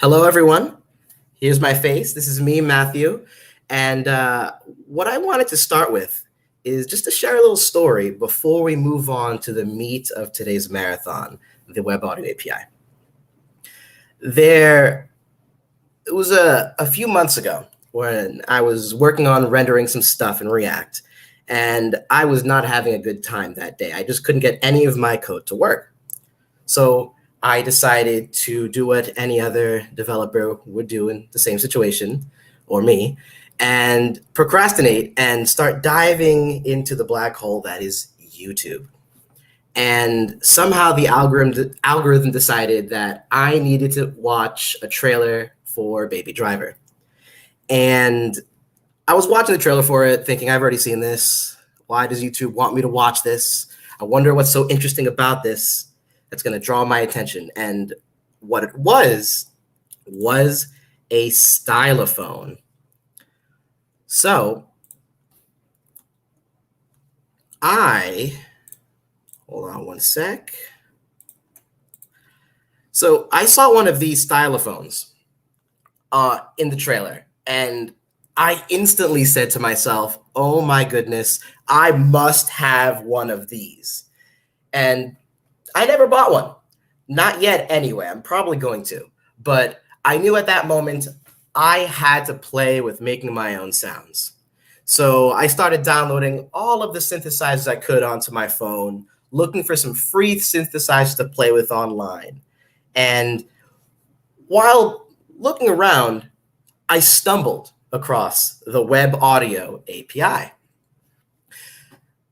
Hello, everyone. Here's my face. This is me, Matthew. And what I wanted to start with is just to share a little story before we move on to the meat of today's marathon, the Web Audio API. It was a few months ago when I was working on rendering some stuff in React, and I was not having a good time that day. I just couldn't get any of my code to work. So I decided to do what any other developer would do in the same situation, or me, and procrastinate and start diving into the black hole that is YouTube. And somehow the algorithm decided that I needed to watch a trailer for Baby Driver. And I was watching the trailer for it, thinking, I've already seen this. Why does YouTube want me to watch this? I wonder what's so interesting about this that's going to draw my attention. And what it was a stylophone. So hold on one sec. So I saw one of these stylophones in the trailer, and I instantly said to myself, oh my goodness, I must have one of these. And I never bought one. Not yet anyway. I'm probably going to. But I knew at that moment I had to play with making my own sounds. So I started downloading all of the synthesizers I could onto my phone, looking for some free synthesizers to play with online. And while looking around, I stumbled across the Web Audio API.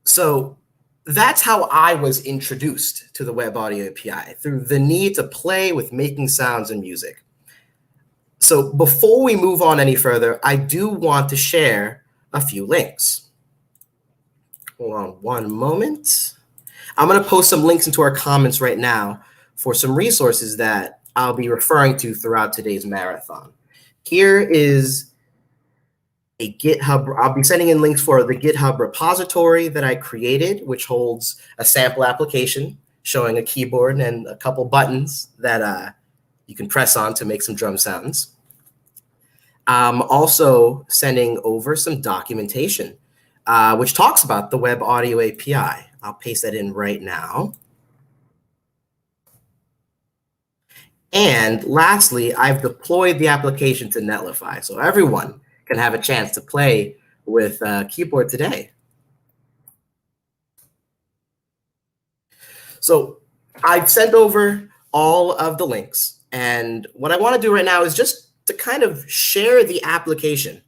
So that's how I was introduced to the Web Audio API, through the need to play with making sounds and music. So before we move on any further, I do want to share a few links. Hold on one moment. I'm going to post some links into our comments right now for some resources that I'll be referring to throughout today's marathon. Here is a GitHub. I'll be sending in links for the GitHub repository that I created, which holds a sample application showing a keyboard and a couple buttons that you can press on to make some drum sounds. I'm also sending over some documentation, which talks about the Web Audio API. I'll paste that in right now. And lastly, I've deployed the application to Netlify, so everyone can have a chance to play with keyboard today. So I've sent over all of the links, and what I want to do right now is just to kind of share the application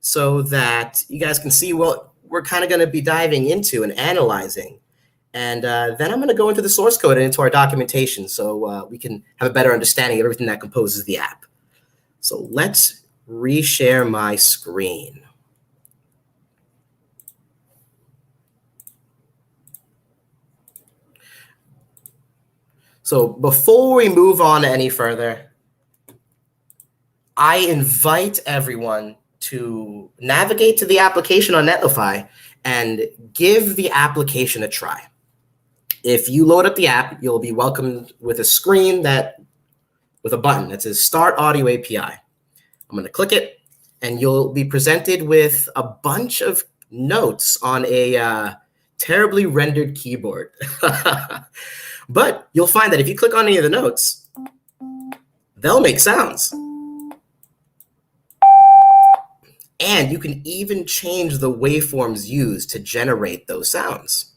so that you guys can see what we're kind of going to be diving into and analyzing. And then I'm going to go into the source code and into our documentation so we can have a better understanding of everything that composes the app. So let's reshare my screen. So before we move on any further, I invite everyone to navigate to the application on Netlify and give the application a try. If you load up the app, you'll be welcomed with a screen with a button that says Start Audio API. I'm going to click it, and you'll be presented with a bunch of notes on a terribly rendered keyboard. But you'll find that if you click on any of the notes, they'll make sounds. And you can even change the waveforms used to generate those sounds.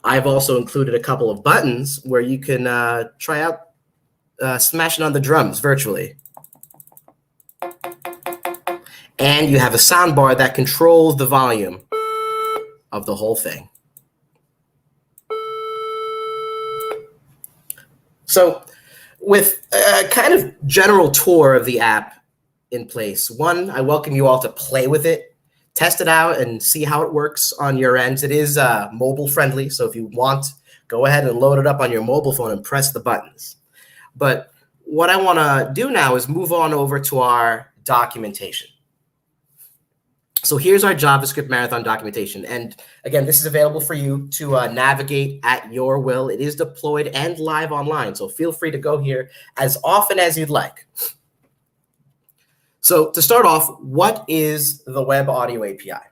I've also included a couple of buttons where you can try out smashing on the drums virtually. And you have a soundbar that controls the volume of the whole thing. So with a kind of general tour of the app in place, one, I welcome you all to play with it, test it out, and see how it works on your ends. It is mobile friendly, so if you want, go ahead and load it up on your mobile phone and press the buttons. But what I want to do now is move on over to our documentation. So here's our JavaScript marathon documentation. And again, this is available for you to navigate at your will. It is deployed and live online. So feel free to go here as often as you'd like. So to start off, what is the Web Audio API?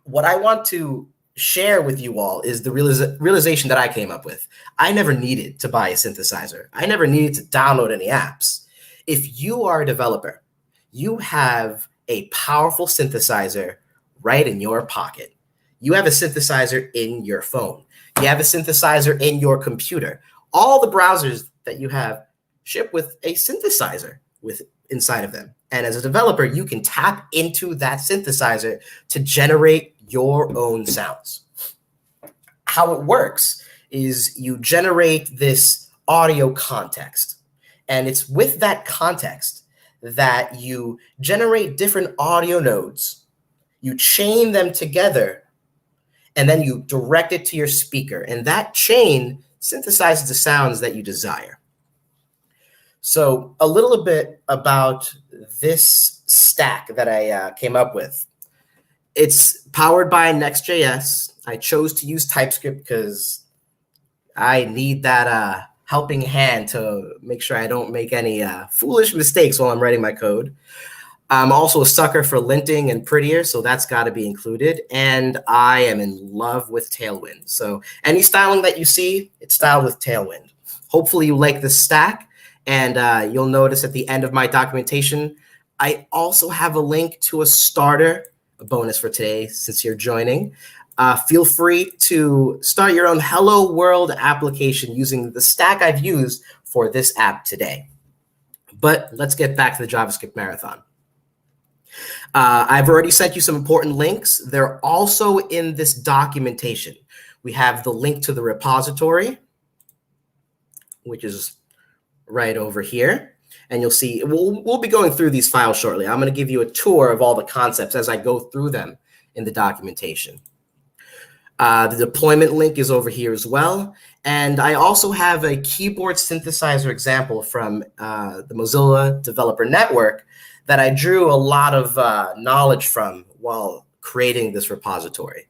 What I want to share with you all is the realization that I came up with. I never needed to buy a synthesizer. I never needed to download any apps. If you are a developer, you have a powerful synthesizer right in your pocket. You have a synthesizer in your phone. You have a synthesizer in your computer. All the browsers that you have ship with a synthesizer inside of them. And as a developer, you can tap into that synthesizer to generate your own sounds. How it works is you generate this audio context. And it's with that context that you generate different audio nodes, you chain them together, and then you direct it to your speaker. And that chain synthesizes the sounds that you desire. So a little bit about this stack that I came up with. It's powered by Next.js. I chose to use TypeScript because I need that helping hand to make sure I don't make any foolish mistakes while I'm writing my code. I'm also a sucker for linting and prettier, so that's got to be included. And I am in love with Tailwind. So any styling that you see, it's styled with Tailwind. Hopefully you like this stack, and you'll notice at the end of my documentation, I also have a link to a starter, a bonus for today since you're joining. Feel free to start your own Hello World application using the stack I've used for this app today. But let's get back to the JavaScript marathon. I've already sent you some important links. They're also in this documentation. We have the link to the repository, which is right over here. And you'll see, we'll be going through these files shortly. I'm going to give you a tour of all the concepts as I go through them in the documentation. The deployment link is over here as well. And I also have a keyboard synthesizer example from the Mozilla Developer Network that I drew a lot of knowledge from while creating this repository.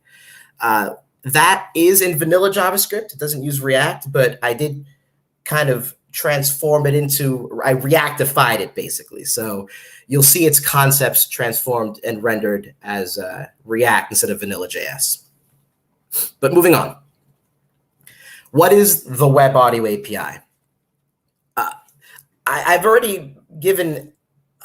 That is in vanilla JavaScript. It doesn't use React, but I did kind of transform it into, I Reactified it basically. So you'll see its concepts transformed and rendered as React instead of vanilla JS. But moving on. What is the Web Audio API? I've already given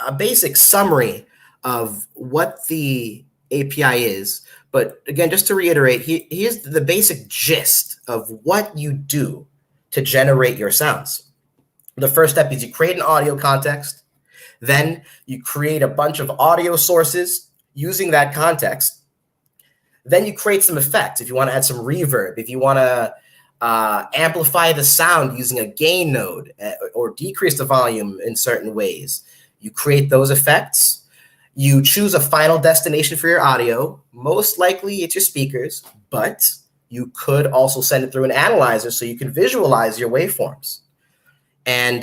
a basic summary of what the API is. But again, just to reiterate, here's the basic gist of what you do to generate your sounds. The first step is you create an audio context. Then you create a bunch of audio sources using that context. Then you create some effects. If you want to add some reverb, if you want to amplify the sound using a gain node or decrease the volume in certain ways, you create those effects. You choose a final destination for your audio. Most likely it's your speakers, but you could also send it through an analyzer so you can visualize your waveforms. And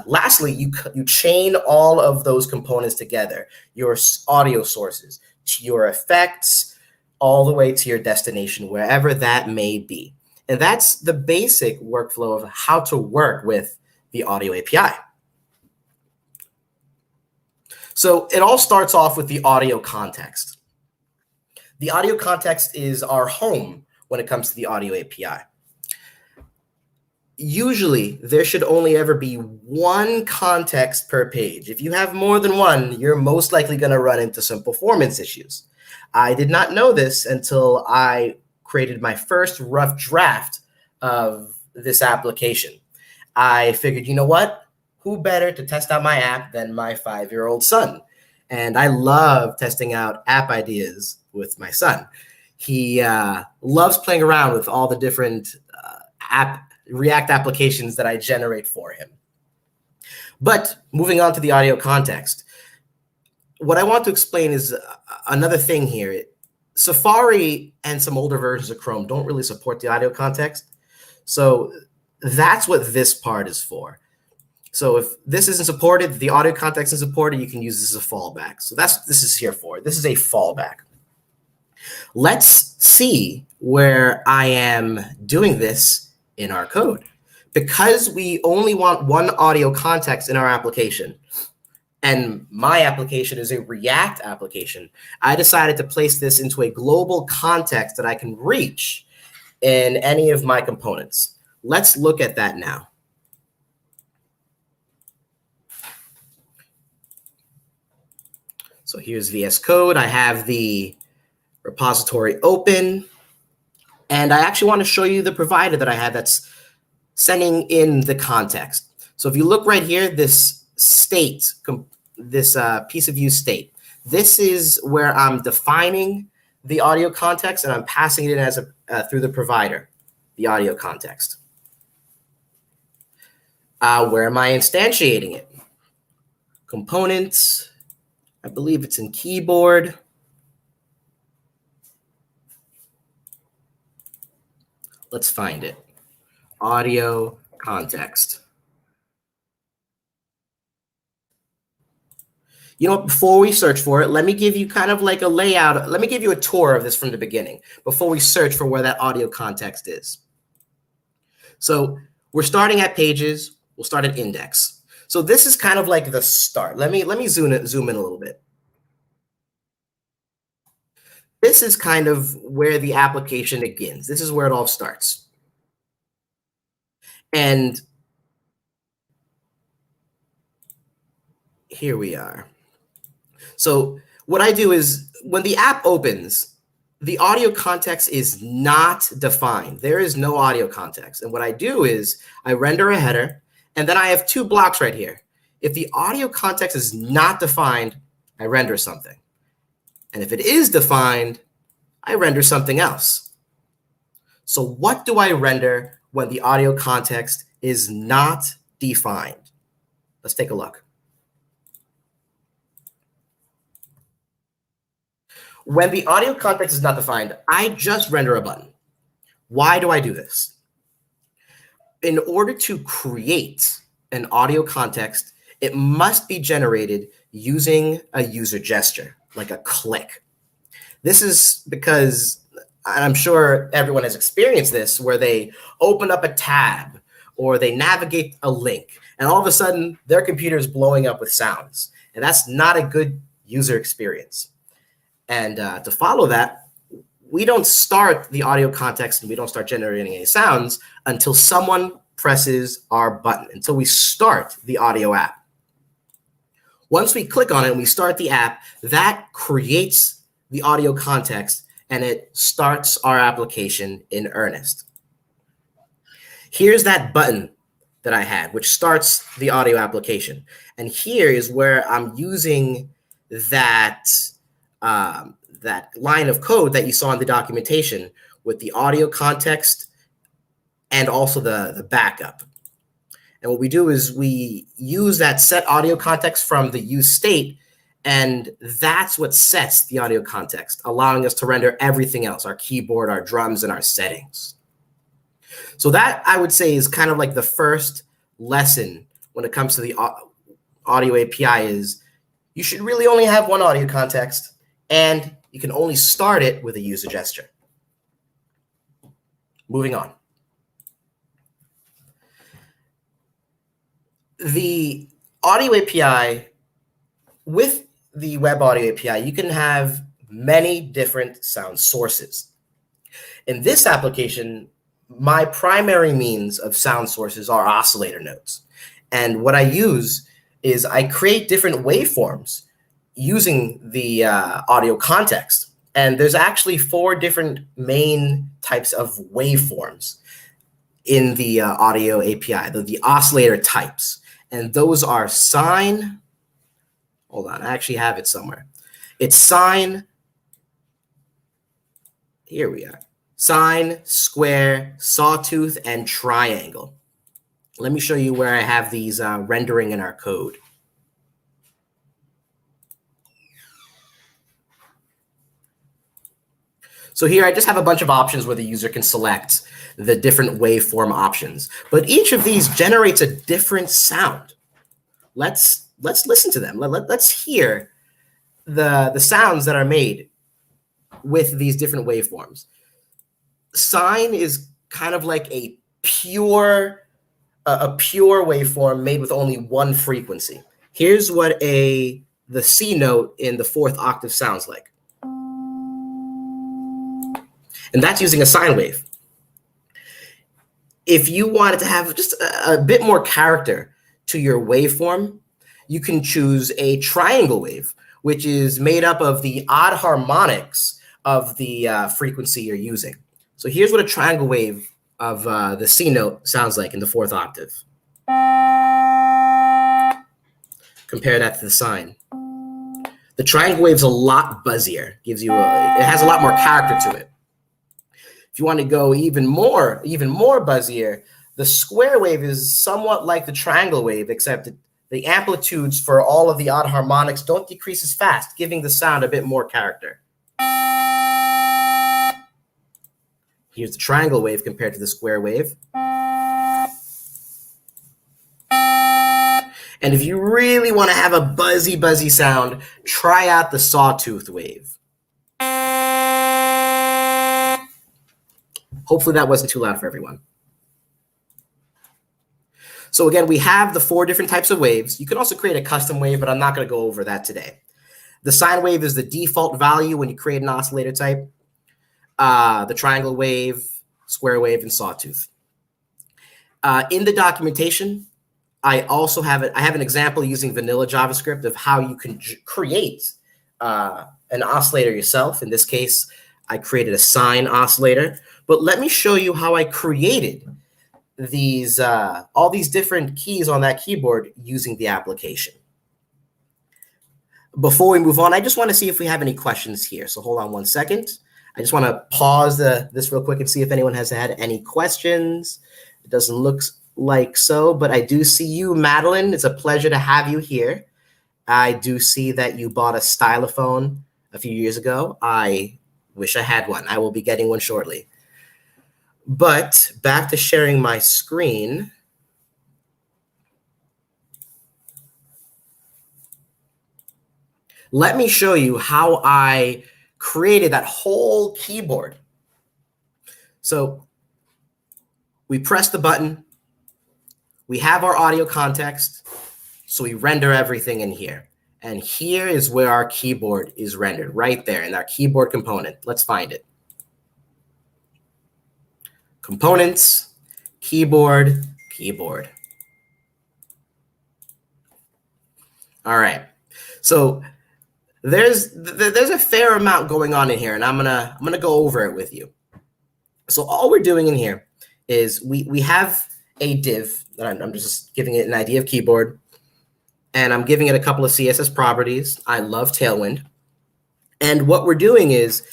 lastly, you chain all of those components together, your audio sources, to your effects, all the way to your destination, wherever that may be. And that's the basic workflow of how to work with the Audio API. So it all starts off with the audio context. The audio context is our home when it comes to the Audio API. Usually, there should only ever be one context per page. If you have more than one, you're most likely going to run into some performance issues. I did not know this until I created my first rough draft of this application. I figured, you know what? Who better to test out my app than my 5-year-old son? And I love testing out app ideas with my son. He loves playing around with all the different React applications that I generate for him. But moving on to the audio context, what I want to explain is another thing here. Safari and some older versions of Chrome don't really support the audio context. So that's what this part is for. So if this isn't supported, the audio context isn't supported, you can use this as a fallback. So that's what this is here for. This is a fallback. Let's see where I am doing this in our code. Because we only want one audio context in our application, and my application is a React application, I decided to place this into a global context that I can reach in any of my components. Let's look at that now. So here's VS Code. I have the repository open, and I actually want to show you the provider that I have that's sending in the context. So if you look right here, this state, this piece of use state, this is where I'm defining the audio context and I'm passing it in as through the provider, the audio context. Where am I instantiating it? Components, I believe it's in keyboard. Let's find it. Audio context. You know what, before we search for it, let me give you kind of like a layout. Let me give you a tour of this from the beginning before we search for where that audio context is. So we're starting at pages. We'll start at index. So this is kind of like the start. Let me zoom in a little bit. This is kind of where the application begins. This is where it all starts. And here we are. So what I do is when the app opens, the audio context is not defined. There is no audio context. And what I do is I render a header, and then I have two blocks right here. If the audio context is not defined, I render something. And if it is defined, I render something else. So what do I render when the audio context is not defined? Let's take a look. When the audio context is not defined, I just render a button. Why do I do this? In order to create an audio context, it must be generated using a user gesture, like a click. This is because, and I'm sure everyone has experienced this, where they open up a tab or they navigate a link, and all of a sudden their computer is blowing up with sounds. And that's not a good user experience. And to follow that, we don't start the audio context and we don't start generating any sounds until someone presses our button, until we start the audio app. Once we click on it and we start the app, that creates the audio context and it starts our application in earnest. Here's that button that I had, which starts the audio application. And here is where I'm using that that line of code that you saw in the documentation with the audio context and also the backup. And what we do is we use that set audio context from the use state, and that's what sets the audio context, allowing us to render everything else, our keyboard, our drums, and our settings. So that, I would say, is kind of like the first lesson when it comes to the audio API is you should really only have one audio context, and you can only start it with a user gesture. Moving on. The audio API, with the web audio API, you can have many different sound sources. In this application, my primary means of sound sources are oscillator nodes. And what I use is I create different waveforms using the audio context. And there's actually 4 different main types of waveforms in the audio API, the oscillator types. And those are sine. Hold on, I actually have it somewhere. It's sine. Here we are. Sine, square, sawtooth, and triangle. Let me show you where I have these rendering in our code. So here I just have a bunch of options where the user can select the different waveform options. But each of these generates a different sound. let's listen to them. Let's hear the sounds that are made with these different waveforms. Sine is kind of like a pure waveform made with only one frequency. Here's what the C note in the fourth octave sounds like. And that's using a sine wave. If you wanted to have just a bit more character to your waveform, you can choose a triangle wave, which is made up of the odd harmonics of the frequency you're using. So here's what a triangle wave of the C note sounds like in the fourth octave. Compare that to the sine. The triangle wave's a lot buzzier, it has a lot more character to it. If you want to go even more buzzier, the square wave is somewhat like the triangle wave, except the amplitudes for all of the odd harmonics don't decrease as fast, giving the sound a bit more character. Here's the triangle wave compared to the square wave. And if you really want to have a buzzy sound, try out the sawtooth wave. Hopefully that wasn't too loud for everyone. So again, we have the 4 different types of waves. You can also create a custom wave, but I'm not going to go over that today. The sine wave is the default value when you create an oscillator type. The triangle wave, square wave, and sawtooth. In the documentation, I have an example using vanilla JavaScript of how you can create an oscillator yourself. In this case, I created a sine oscillator. But let me show you how I created these all these different keys on that keyboard using the application. Before we move on, I just want to see if we have any questions here. So hold on one second. I just want to pause this real quick and see if anyone has had any questions. It doesn't look like so, but I do see you, Madeline. It's a pleasure to have you here. I do see that you bought a stylophone a few years ago. I wish I had one. I will be getting one shortly. But back to sharing my screen. Let me show you how I created that whole keyboard. So we press the button. We have our audio context. So we render everything in here. And here is where our keyboard is rendered, right there in our keyboard component. Let's find it. Components, keyboard. All right. So there's a fair amount going on in here, and I'm gonna go over it with you. So all we're doing in here is we have a div. I'm just giving it an idea of keyboard, and I'm giving it a couple of CSS properties. I love Tailwind, and what we're doing is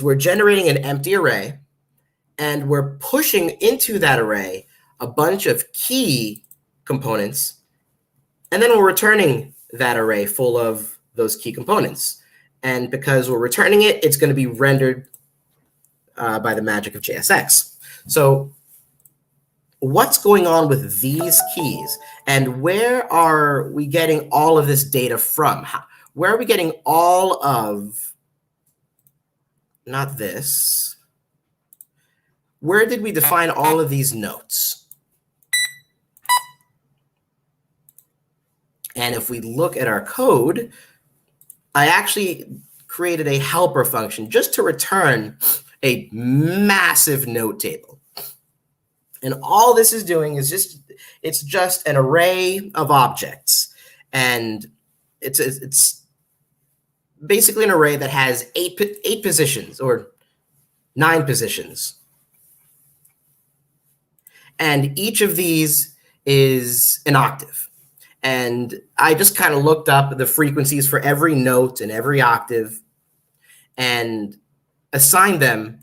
we're generating an empty array. And we're pushing into that array a bunch of key components, and then we're returning that array full of those key components. And because we're returning it, it's going to be rendered by the magic of JSX. So what's going on with these keys, and where are we getting all of this data from? Where are we getting all of, not this, where did we define all of these notes? And if we look at our code, I actually created a helper function just to return a massive note table. And all this is doing is it's just an array of objects. And it's basically an array that has eight positions or 9 positions. And each of these is an octave. And I just kind of looked up the frequencies for every note and every octave and assigned them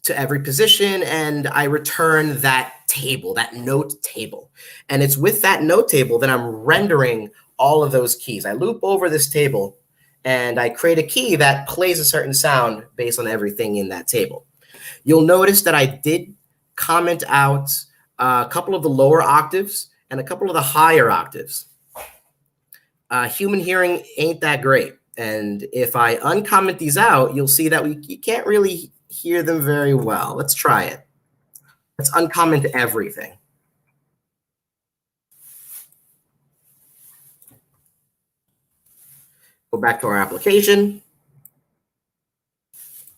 to every position. And I return that table, that note table. And it's with that note table that I'm rendering all of those keys. I loop over this table and I create a key that plays a certain sound based on everything in that table. You'll notice that I did comment out a couple of the lower octaves and a couple of the higher octaves. Human hearing ain't that great. And if I uncomment these out, you'll see that you can't really hear them very well. Let's try it. Let's uncomment everything. Go back to our application.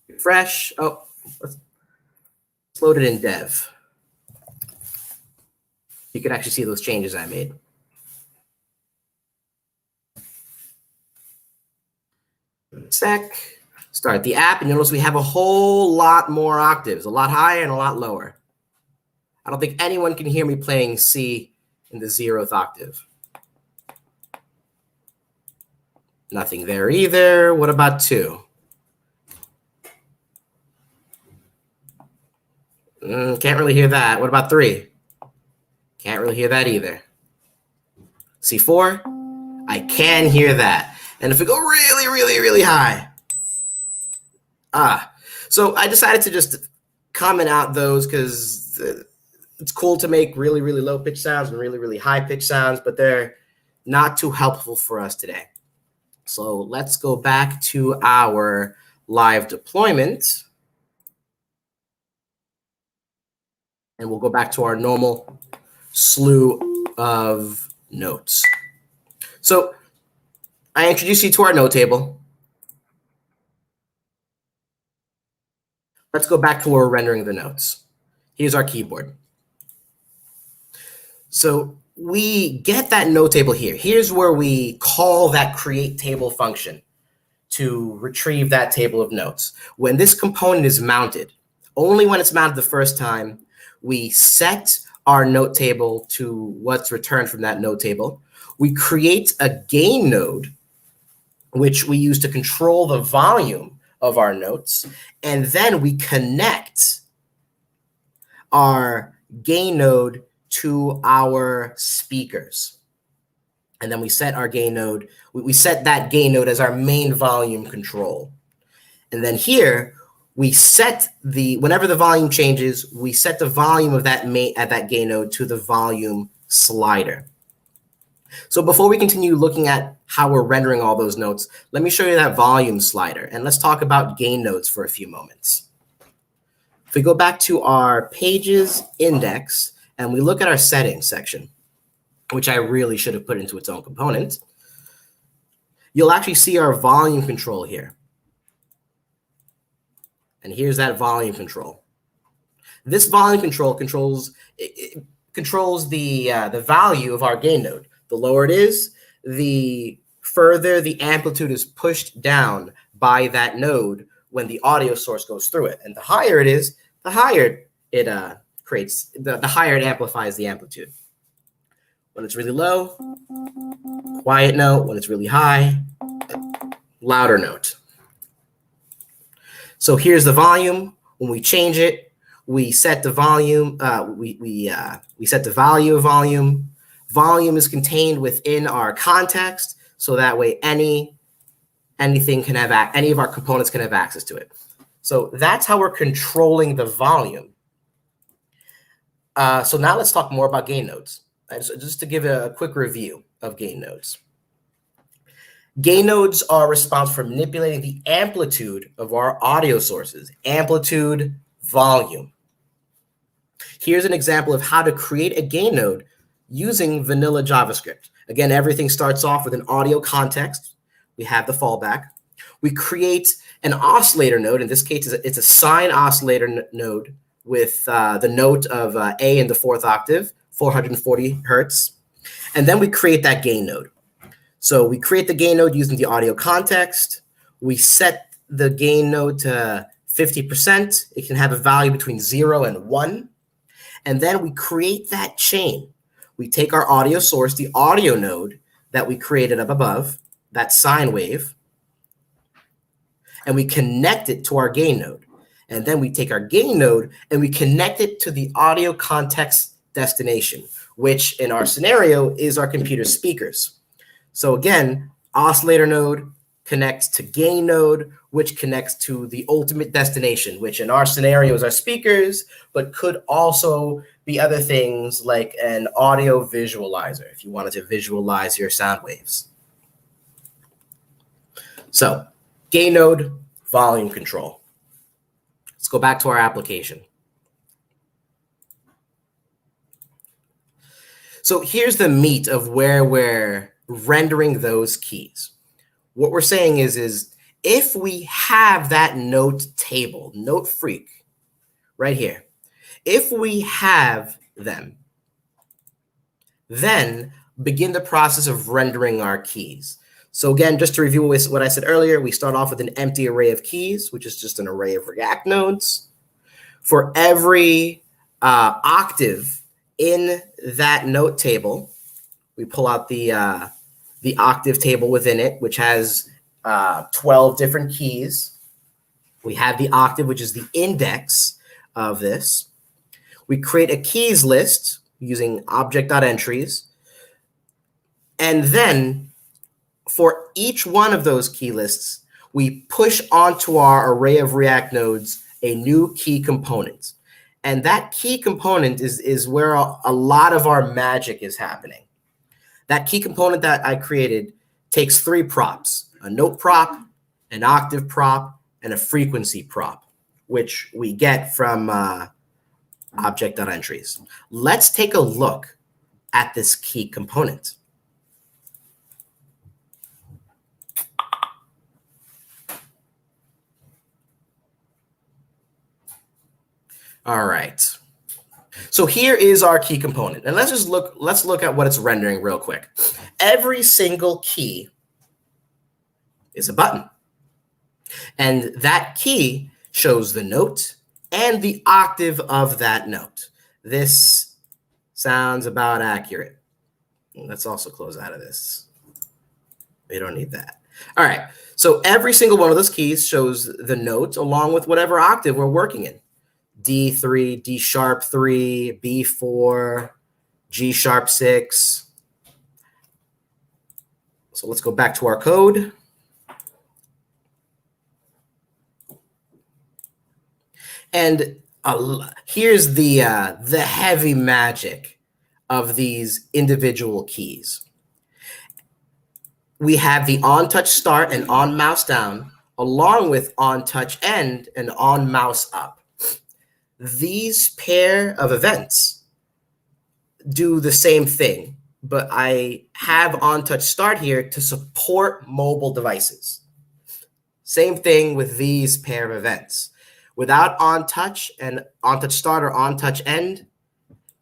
Refresh. Oh, let's load it in dev. You can actually see those changes I made. Sec. Start the app, and notice we have a whole lot more octaves, a lot higher and a lot lower. I don't think anyone can hear me playing C in the 0th octave. Nothing there either. What about 2? Can't really hear that. What about 3? Can't really hear that either. C4, I can hear that. And if we go really, really, really high, so I decided to just comment out those because it's cool to make really, really low pitch sounds and really, really high pitch sounds, but they're not too helpful for us today. So let's go back to our live deployment. And we'll go back to our normal slew of notes. So I introduced you to our note table. Let's go back to where we're rendering the notes. Here's our keyboard. So we get that note table here. Here's where we call that create table function to retrieve that table of notes. When this component is mounted, only when it's mounted the first time, we set our note table to what's returned from that note table. We create a gain node, which we use to control the volume of our notes. And then we connect our gain node to our speakers. And then we set our gain node, we set that gain node as our main volume control. And then here, we set whenever the volume changes, we set the volume of that gain node to the volume slider. So before we continue looking at how we're rendering all those notes, let me show you that volume slider, and let's talk about gain nodes for a few moments. If we go back to our pages index and we look at our settings section, which I really should have put into its own component, you'll actually see our volume control here. And here's that volume control. This volume control controls the value of our gain node. The lower it is, the further the amplitude is pushed down by that node when the audio source goes through it. And the higher it is, the higher it creates, the higher it amplifies the amplitude. When it's really low, quiet note. When it's really high, louder note. So here's the volume. When we change it, we set the volume. We set the value of volume. Volume is contained within our context, so that way any of our components can have access to it. So that's how we're controlling the volume. So now let's talk more about gain nodes. Just to give a quick review of gain nodes. Gain nodes are responsible for manipulating the amplitude of our audio sources, amplitude, volume. Here's an example of how to create a gain node using vanilla JavaScript. Again, everything starts off with an audio context. We have the fallback. We create an oscillator node. In this case, it's a sine oscillator node with the note of A in the 4th octave, 440 hertz. And then we create that gain node. So we create the gain node using the audio context. We set the gain node to 50%. It can have a value between 0 and 1. And then we create that chain. We take our audio source, the audio node that we created up above, that sine wave, and we connect it to our gain node. And then we take our gain node and we connect it to the audio context destination, which in our scenario is our computer speakers. So again, oscillator node connects to gain node, which connects to the ultimate destination, which in our scenario is our speakers, but could also be other things like an audio visualizer if you wanted to visualize your sound waves. So gain node, volume control. Let's go back to our application. So here's the meat of where we're rendering those keys. What we're saying is if we have that note table, note freak, right here, if we have them, then begin the process of rendering our keys. So again, just to review what I said earlier, we start off with an empty array of keys, which is just an array of React nodes. For every octave in that note table, we pull out the octave table within it, which has 12 different keys. We have the octave, which is the index of this. We create a keys list using object.entries. And then for each one of those key lists, we push onto our array of React nodes a new key component. And that key component is where a lot of our magic is happening. That key component that I created takes 3 props: a note prop, an octave prop, and a frequency prop, which we get from object.entries. Let's take a look at this key component. All right. So here is our key component. And let's look at what it's rendering real quick. Every single key is a button. And that key shows the note and the octave of that note. This sounds about accurate. Let's also close out of this. We don't need that. All right. So every single one of those keys shows the note along with whatever octave we're working in. D3, D sharp 3, B4, G sharp 6. So let's go back to our code. And here's the heavy magic of these individual keys. We have the on touch start and on mouse down, along with on touch end and on mouse up. These pair of events do the same thing, but I have on touch start here to support mobile devices. Same thing with these pair of events. Without on touch and on touch start or on touch end,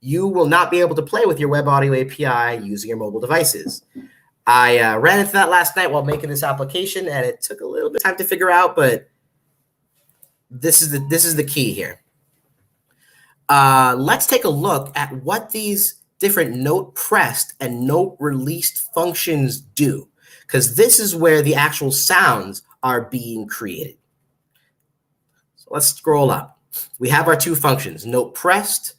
you will not be able to play with your web audio API using your mobile devices. I ran into that last night while making this application, and it took a little bit of time to figure out, but this is the key here. Let's take a look at what these different note pressed and note released functions do, because this is where the actual sounds are being created. So let's scroll up. We have our 2 functions, note pressed,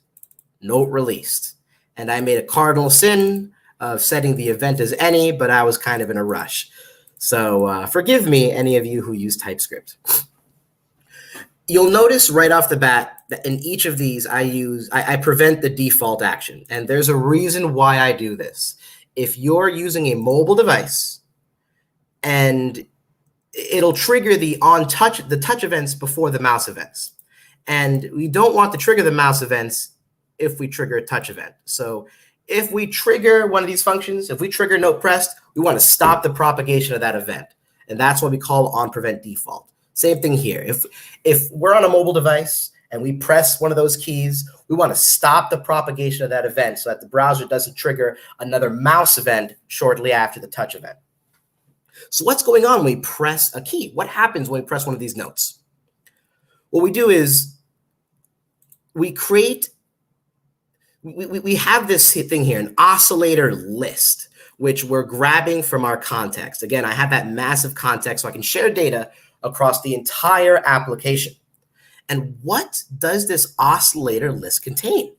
note released. And I made a cardinal sin of setting the event as any, but I was kind of in a rush. So forgive me, any of you who use TypeScript. You'll notice right off the bat that in each of these, I prevent the default action. And there's a reason why I do this. If you're using a mobile device, and it'll trigger the touch events before the mouse events. And we don't want to trigger the mouse events if we trigger a touch event. So if we trigger one of these functions, if we trigger note pressed, we want to stop the propagation of that event. And that's what we call on prevent default. Same thing here. If we're on a mobile device and we press one of those keys, we want to stop the propagation of that event so that the browser doesn't trigger another mouse event shortly after the touch event. So what's going on when we press a key? What happens when we press one of these notes? What we do is we have this thing here, an oscillator list, which we're grabbing from our context. Again, I have that massive context so I can share data across the entire application. And what does this oscillator list contain?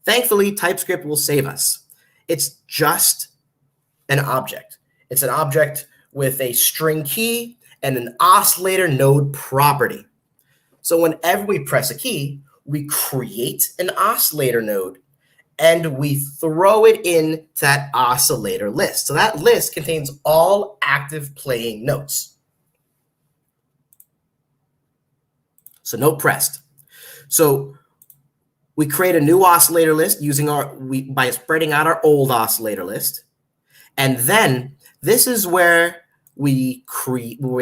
Thankfully, TypeScript will save us. It's just an object. It's an object with a string key and an oscillator node property. So whenever we press a key, we create an oscillator node and we throw it into that oscillator list. So that list contains all active playing notes. So note pressed. So we create a new oscillator list using by spreading out our old oscillator list. And then this is where we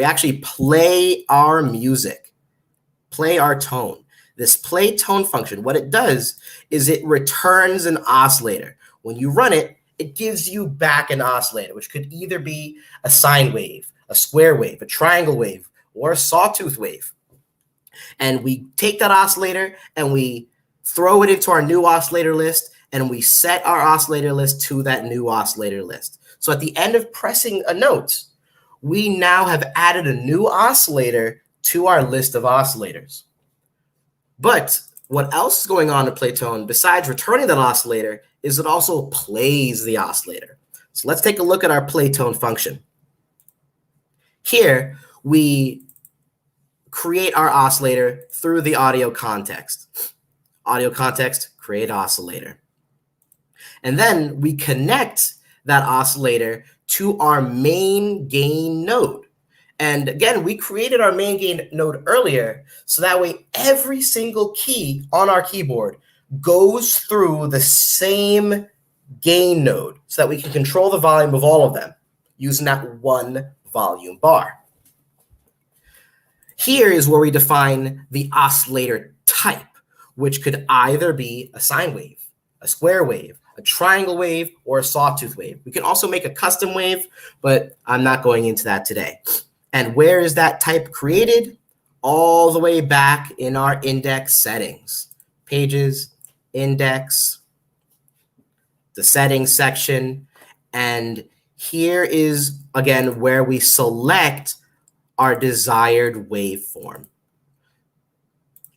actually play our music, play our tone. This play tone function, what it does is it returns an oscillator. When you run it, it gives you back an oscillator, which could either be a sine wave, a square wave, a triangle wave, or a sawtooth wave. And we take that oscillator and we throw it into our new oscillator list, and we set our oscillator list to that new oscillator list. So at the end of pressing a note, we now have added a new oscillator to our list of oscillators. But what else is going on in Playtone besides returning that oscillator is it also plays the oscillator. So let's take a look at our Playtone function. Here, we create our oscillator through the AudioContext. AudioContext, create oscillator. And then we connect that oscillator to our main gain node. And again, we created our main gain node earlier, so that way every single key on our keyboard goes through the same gain node so that we can control the volume of all of them using that one volume bar. Here is where we define the oscillator type, which could either be a sine wave, a square wave, a triangle wave, or a sawtooth wave. We can also make a custom wave, but I'm not going into that today. And where is that type created? All the way back in our index settings. Pages, index, the settings section. And here is, again, where we select our desired waveform.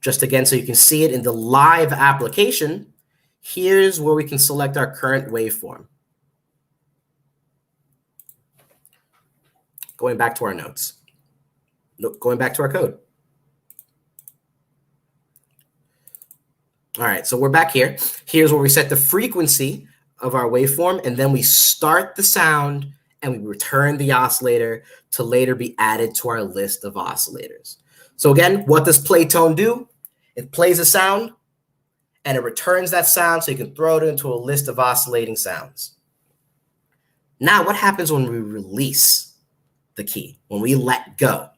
Just again, so you can see it in the live application, here's where we can select our current waveform. Going back to our notes. Going back to our code. All right, so we're back here. Here's where we set the frequency of our waveform, and then we start the sound and we return the oscillator to later be added to our list of oscillators. So again, what does Playtone do? It plays a sound and it returns that sound so you can throw it into a list of oscillating sounds. Now, what happens when we release the key, when we let go?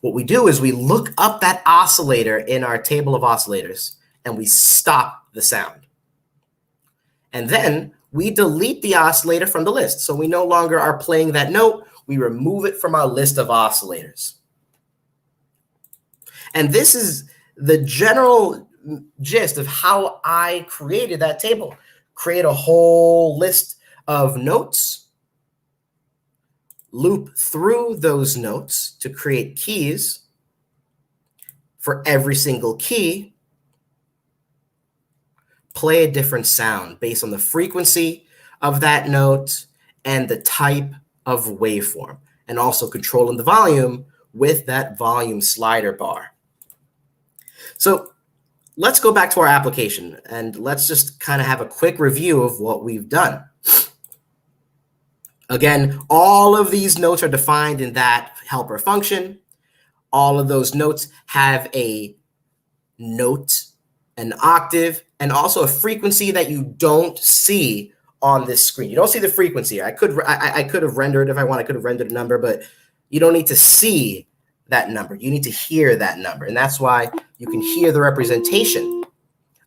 What we do is we look up that oscillator in our table of oscillators and we stop the sound. And then we delete the oscillator from the list. So we no longer are playing that note. We remove it from our list of oscillators. And this is the general gist of how I created that table. Create a whole list of notes, loop through those notes to create keys for every single key, play a different sound based on the frequency of that note and the type of waveform, and also controlling the volume with that volume slider bar. So let's go back to our application and let's just kind of have a quick review of what we've done. Again, all of these notes are defined in that helper function. All of those notes have a note, an octave, and also a frequency that you don't see on this screen. You don't see the frequency. I could have rendered, if I want, I could have rendered a number, but you don't need to see that number. You need to hear that number. And that's why you can hear the representation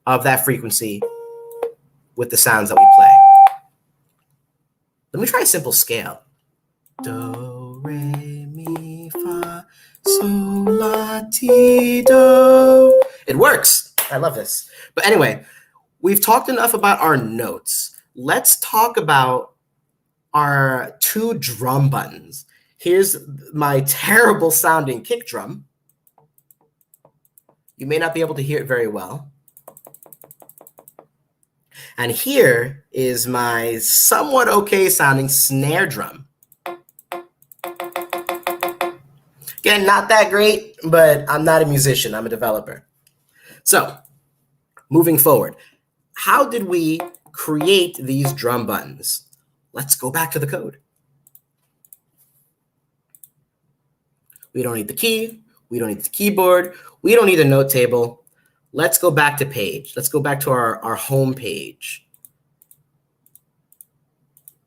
of that frequency with the sounds that we play. Let me try a simple scale. Do, re, mi, fa, sol, la, ti, do. It works. I love this. But anyway, we've talked enough about our notes. Let's talk about our two drum buttons. Here's my terrible sounding kick drum. You may not be able to hear it very well. And here is my somewhat okay sounding snare drum. Again, not that great, but I'm not a musician, I'm a developer. So, moving forward, how did we create these drum buttons? Let's go back to the code. We don't need the key. We don't need the keyboard. We don't need a note table. Let's go back to page. Let's go back to our home page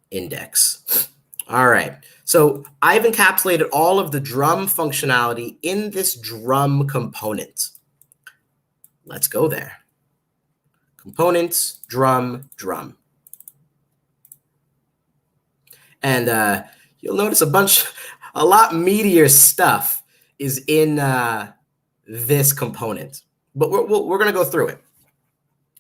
index. All right. So I've encapsulated all of the drum functionality in this drum component. Let's go there. Components, drum, drum. And you'll notice a lot meatier stuff is in this component. But we're going to go through it.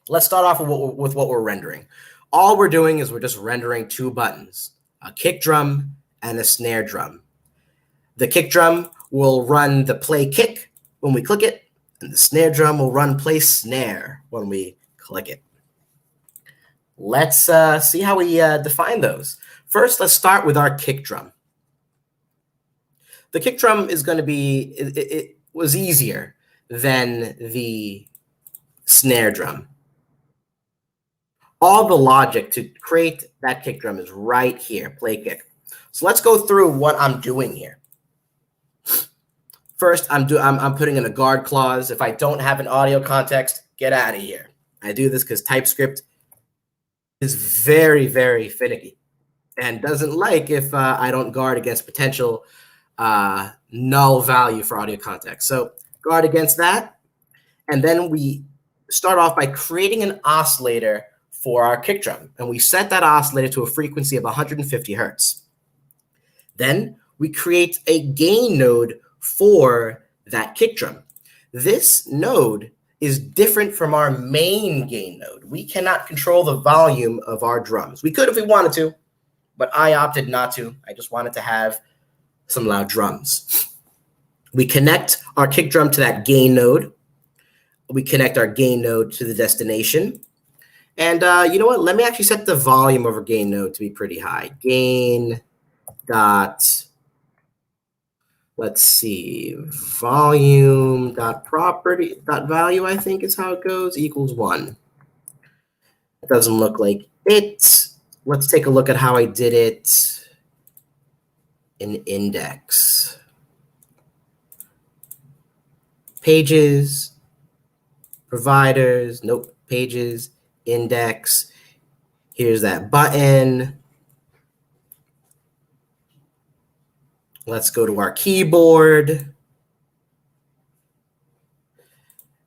Let's start off with what we're rendering. All we're doing is we're just rendering two buttons, a kick drum and a snare drum. The kick drum will run the play kick when we click it, and the snare drum will run play snare when we click it. Let's see how we define those. First, let's start with our kick drum. The kick drum is going to be, it was easier than the snare drum. All the logic to create that kick drum is right here, play kick. So let's go through what I'm doing here. First, I'm putting in a guard clause. If I don't have an audio context, get out of here. I do this because TypeScript is very, very finicky and doesn't like if I don't guard against potential null value for audio context. So guard against that. And then we start off by creating an oscillator for our kick drum. And we set that oscillator to a frequency of 150 hertz. Then we create a gain node for that kick drum. This node is different from our main gain node. We cannot control the volume of our drums. We could if we wanted to, but I opted not to. I just wanted to have some loud drums. We connect our kick drum to that gain node. We connect our gain node to the destination. And you know what? Let me actually set the volume of our gain node to be pretty high. Gain dot, let's see, volume dot property dot value, I think is how it goes, equals 1. It doesn't look like it. Let's take a look at how I did it in index. Pages, providers, nope, pages, index. Here's that button. Let's go to our keyboard.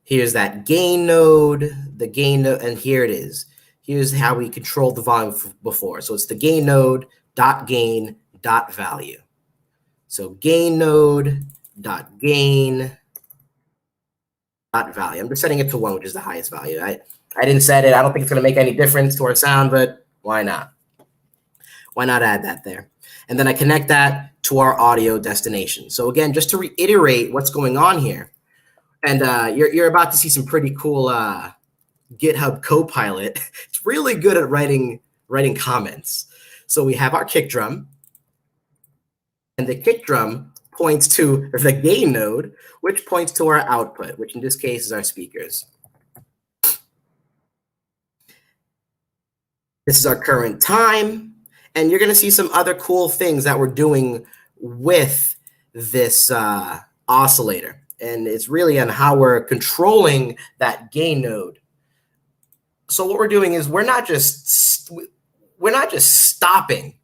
Here's that gain node, the gain node, and here it is. Here's how we controlled the volume before. So it's the gain node dot gain dot value. So gain node dot gain dot value. I'm just setting it to 1, which is the highest value. I didn't set it. I don't think it's going to make any difference to our sound, but why not? Why not add that there? And then I connect that to our audio destination. So again, just to reiterate what's going on here, and you're about to see some pretty cool GitHub Copilot. It's really good at writing comments. So we have our kick drum, and the kick drum points to the gain node, which points to our output, which in this case is our speakers. This is our current time. And you're going to see some other cool things that we're doing with this oscillator. And it's really on how we're controlling that gain node. So what we're doing is we're not just stopping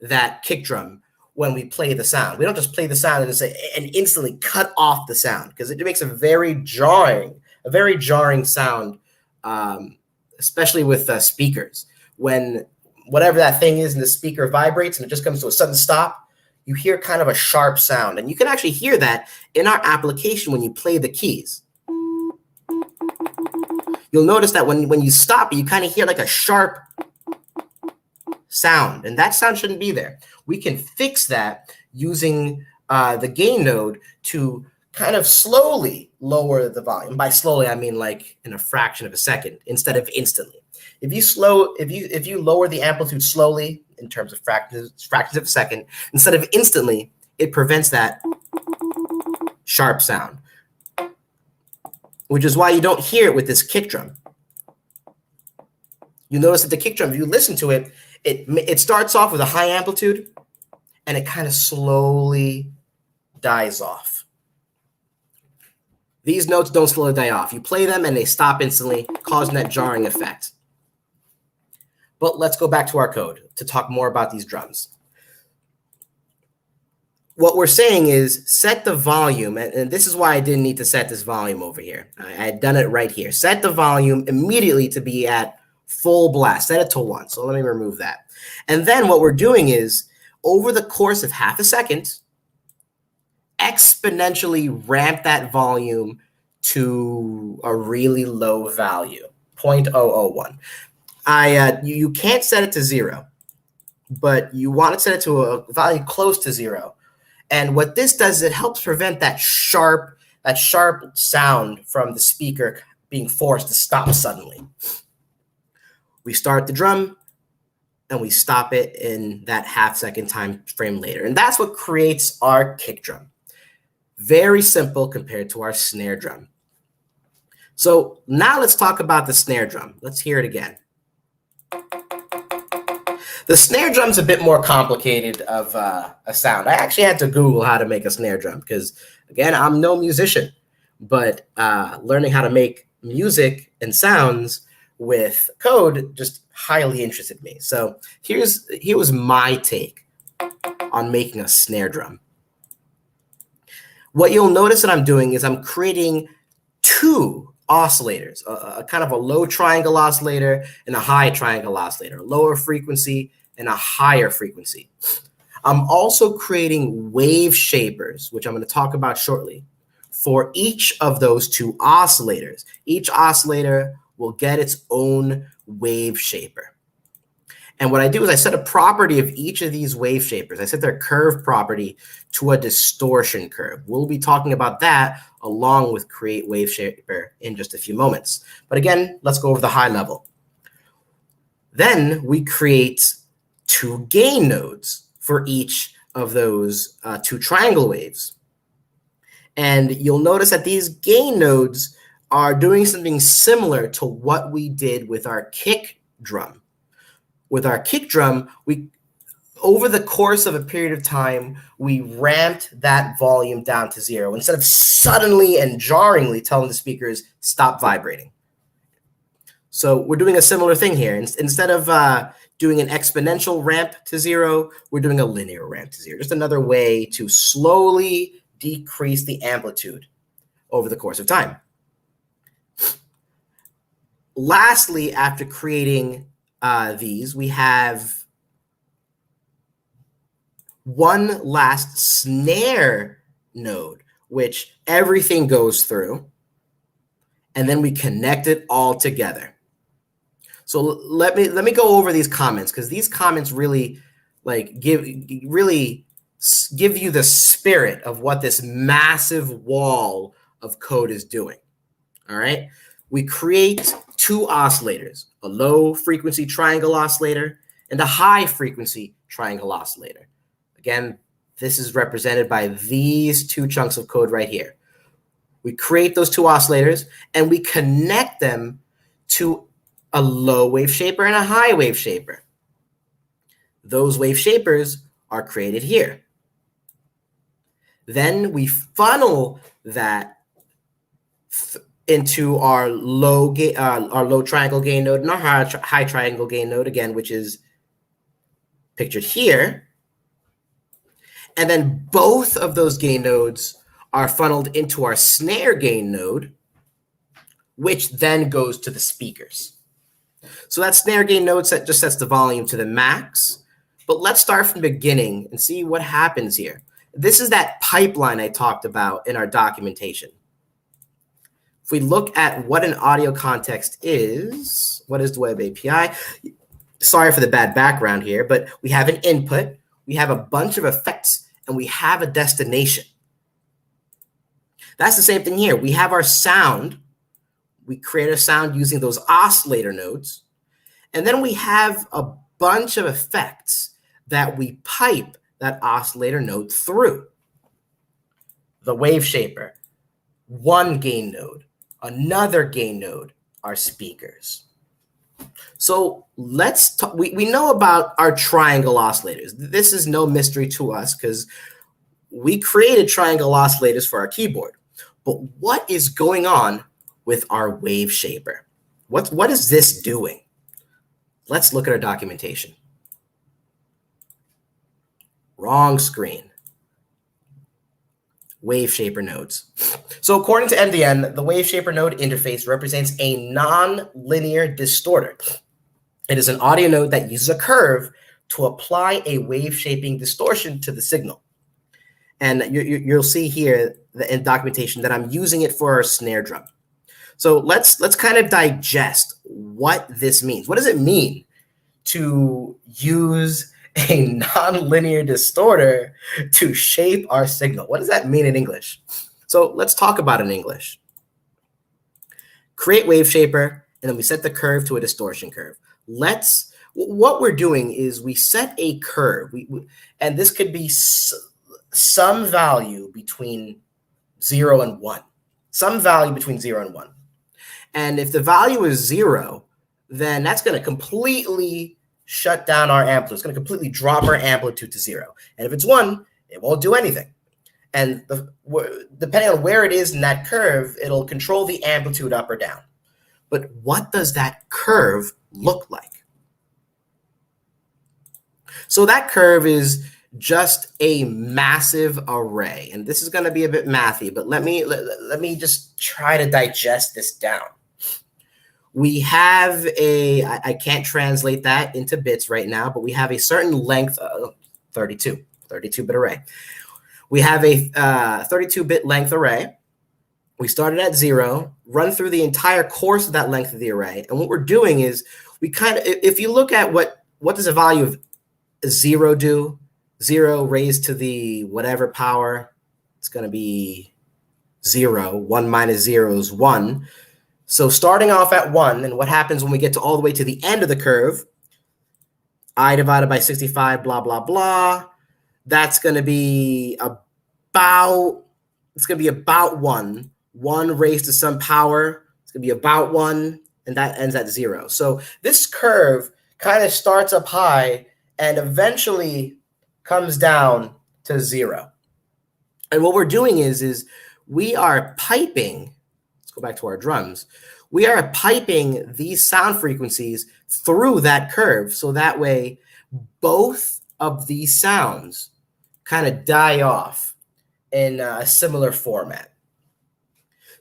that kick drum when we play the sound. We don't just play the sound and instantly cut off the sound, because it makes a very jarring sound, especially with speakers. When whatever that thing is in the speaker vibrates and it just comes to a sudden stop, you hear kind of a sharp sound. And you can actually hear that in our application when you play the keys. You'll notice that when you stop, you kind of hear like a sharp sound, and that sound shouldn't be there. We can fix that using the gain node to kind of slowly lower the volume. By slowly, I mean like in a fraction of a second instead of instantly. If you lower the amplitude slowly in terms of fractions of a second instead of instantly, it prevents that sharp sound, which is why you don't hear it with this kick drum. You notice that the kick drum, if you listen to it, it starts off with a high amplitude and it kind of slowly dies off. These notes don't slowly die off. You play them and they stop instantly, causing that jarring effect. But let's go back to our code to talk more about these drums. What we're saying is set the volume, and this is why I didn't need to set this volume over here. I had done it right here. Set the volume immediately to be at full blast. Set it to 1. So let me remove that. And then what we're doing is, over the course of half a second, exponentially ramp that volume to a really low value, 0.001. You can't set it to 0, but you want to set it to a value close to 0. And what this does is it helps prevent that sharp sound from the speaker being forced to stop suddenly. We start the drum and we stop it in that half-second time frame later. And that's what creates our kick drum. Very simple compared to our snare drum. So now let's talk about the snare drum. Let's hear it again. The snare drum's a bit more complicated of a sound. I actually had to Google how to make a snare drum because, again, I'm no musician. But learning how to make music and sounds with code just highly interested me. So here was my take on making a snare drum. What you'll notice that I'm doing is I'm creating 2 oscillators, a kind of a low triangle oscillator and a high triangle oscillator, lower frequency and a higher frequency. I'm also creating wave shapers, which I'm going to talk about shortly, for each of those 2 oscillators. Each oscillator will get its own wave shaper. And what I do is I set a property of each of these wave shapers. I set their curve property to a distortion curve. We'll be talking about that along with create wave shaper in just a few moments. But again, let's go over the high level. Then we create 2 gain nodes for each of those 2 triangle waves. And you'll notice that these gain nodes are doing something similar to what we did with our kick drum. With our kick drum, over the course of a period of time, we ramped that volume down to 0 instead of suddenly and jarringly telling the speakers, stop vibrating. So we're doing a similar thing here. Instead of doing an exponential ramp to 0, we're doing a linear ramp to 0. Just another way to slowly decrease the amplitude over the course of time. Lastly, after creating these, we have one last snare node, which everything goes through, and then we connect it all together. So let me go over these comments, because these comments really give you the spirit of what this massive wall of code is doing. All right, we create 2 oscillators, a low frequency triangle oscillator and a high frequency triangle oscillator. Again, this is represented by these 2 chunks of code right here. We create those 2 oscillators and we connect them to a low wave shaper and a high wave shaper. Those wave shapers are created here. Then we funnel that into our low triangle gain node and our high triangle gain node, again, which is pictured here. And then both of those gain nodes are funneled into our snare gain node, which then goes to the speakers. So that snare gain node just sets the volume to the max. But let's start from the beginning and see what happens here. This is that pipeline I talked about in our documentation. If we look at what an audio context is, what is the web API? Sorry for the bad background here, but we have an input, we have a bunch of effects, and we have a destination. That's the same thing here. We have our sound. We create a sound using those oscillator nodes. And then we have a bunch of effects that we pipe that oscillator node through. The wave shaper, one gain node, another gain node, our speakers. So let's talk. We know about our triangle oscillators. This is no mystery to us because we created triangle oscillators for our keyboard. But what is going on with our wave shaper? What is this doing? Let's look at our documentation. Wrong screen. Wave shaper nodes. So according to MDN, the wave shaper node interface represents a non-linear distorter. It is an audio node that uses a curve to apply a wave shaping distortion to the signal. And you'll see here in documentation that I'm using it for a snare drum. So let's kind of digest what this means. What does it mean to use a non-linear distorter to shape our signal? What does that mean in English? So let's talk about it in English. Create wave shaper, and then we set the curve to a distortion curve. What we're doing is we set a curve, and this could be some value between 0 and 1. Some value between 0 and 1. And if the value is 0, then that's going to completely shut down our amplitude. It's going to completely drop our amplitude to 0. And if it's 1, it won't do anything. And depending on where it is in that curve, it'll control the amplitude up or down. But what does that curve look like? So that curve is just a massive array. And this is going to be a bit mathy, but let me just try to digest this down. We have I can't translate that into bits right now, but we have a certain length of 32-bit array. We have a 32-bit length array. We started at 0, run through the entire course of that length of the array. And what we're doing is we kind of, if you look at what does a value of 0 do? 0 raised to the whatever power, it's going to be 0. 1 minus 0 is 1. So starting off at 1, and what happens when we get to all the way to the end of the curve, I divided by 65, blah, blah, blah. That's going to be about 1. 1 raised to some power, it's going to be about 1, and that ends at 0. So this curve kind of starts up high and eventually comes down to 0. And what we're doing is we are piping, let's go back to our drums, we are piping these sound frequencies through that curve, so that way both of these sounds kind of die off in a similar format.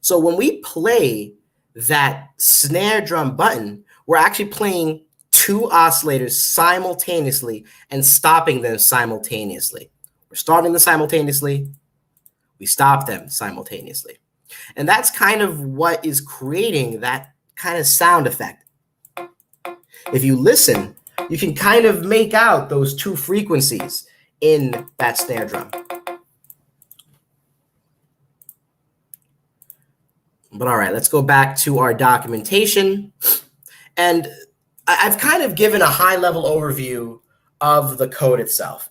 So when we play that snare drum button, we're actually playing 2 oscillators simultaneously and stopping them simultaneously. We're starting them simultaneously, we stop them simultaneously. And that's kind of what is creating that kind of sound effect. If you listen, you can kind of make out those 2 frequencies in that snare drum. But all right, let's go back to our documentation. And I've kind of given a high-level overview of the code itself.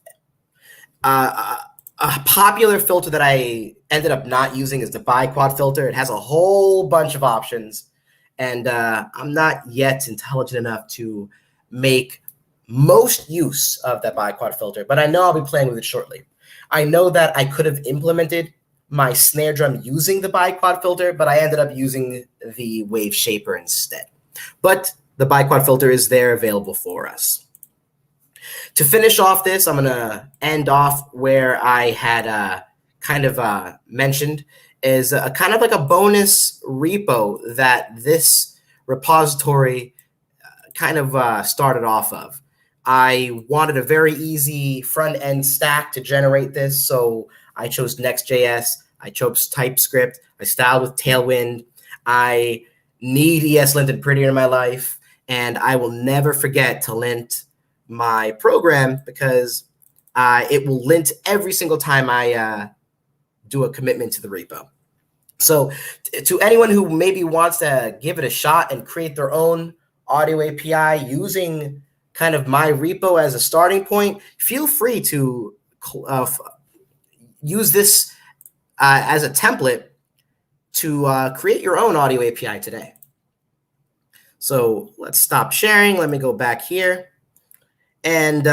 A popular filter that I ended up not using is the biquad filter. It has a whole bunch of options, and I'm not yet intelligent enough to make most use of that biquad filter, but I know I'll be playing with it shortly. I know that I could have implemented my snare drum using the biquad filter, but I ended up using the wave shaper instead. But the biquad filter is there available for us. To finish off this, I'm going to end off where I had kind of mentioned is a kind of like a bonus repo that this repository kind of started off of. I wanted a very easy front-end stack to generate this, so I chose Next.js, I chose TypeScript, I styled with Tailwind, I need ESLint and Prettier in my life, and I will never forget to lint my program because it will lint every single time I do a commitment to the repo. So to anyone who maybe wants to give it a shot and create their own audio API using kind of my repo as a starting point, feel free to use this as a template to create your own audio API today. So let's stop sharing. Let me go back here. And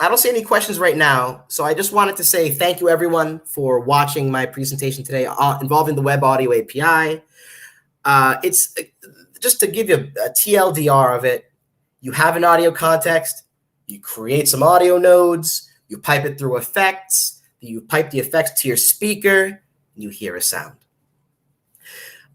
I don't see any questions right now. So I just wanted to say thank you, everyone, for watching my presentation today involving the Web Audio API. It's just to give you a TLDR of it. You have an audio context, you create some audio nodes, you pipe it through effects, you pipe the effects to your speaker, and you hear a sound.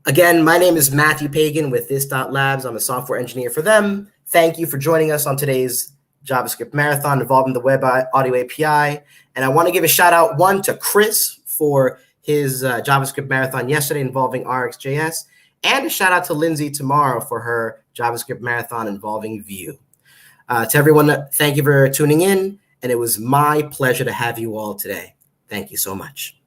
Again, my name is Matthew Pagan with This.Labs. I'm a software engineer for them. Thank you for joining us on today's JavaScript marathon involving the Web Audio API. And I want to give a shout out, one, to Chris for his JavaScript marathon yesterday involving RxJS, and a shout out to Lindsay tomorrow for her JavaScript marathon involving Vue. To everyone, thank you for tuning in, and it was my pleasure to have you all today. Thank you so much.